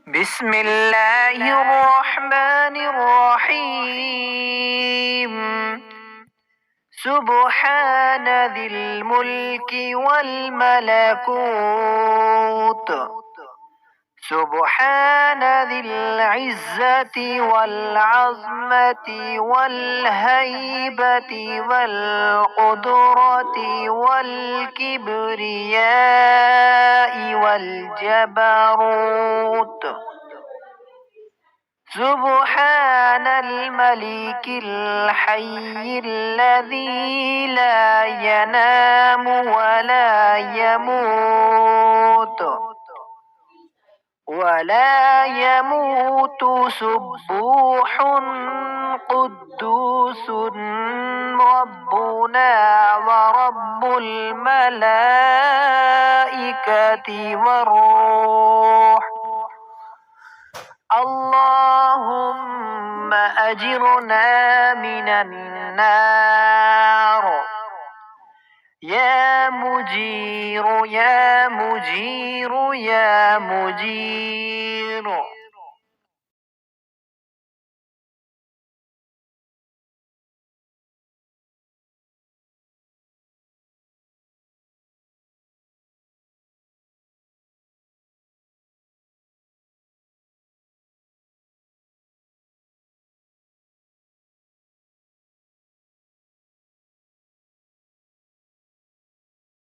بسم الله الرحمن الرحيم. سبحان ذي الملك والملكوت، سبحان ذي العزة والعظمة والهيبة والقدرة والكبرياء والجبروت. سبحان الملك الحي الذي لا ينام ولا يموت سبوح قدوس ربنا ورب الملائكة والروح. اللهم أجرنا من النار. يا مجير يا مجير يا مجير.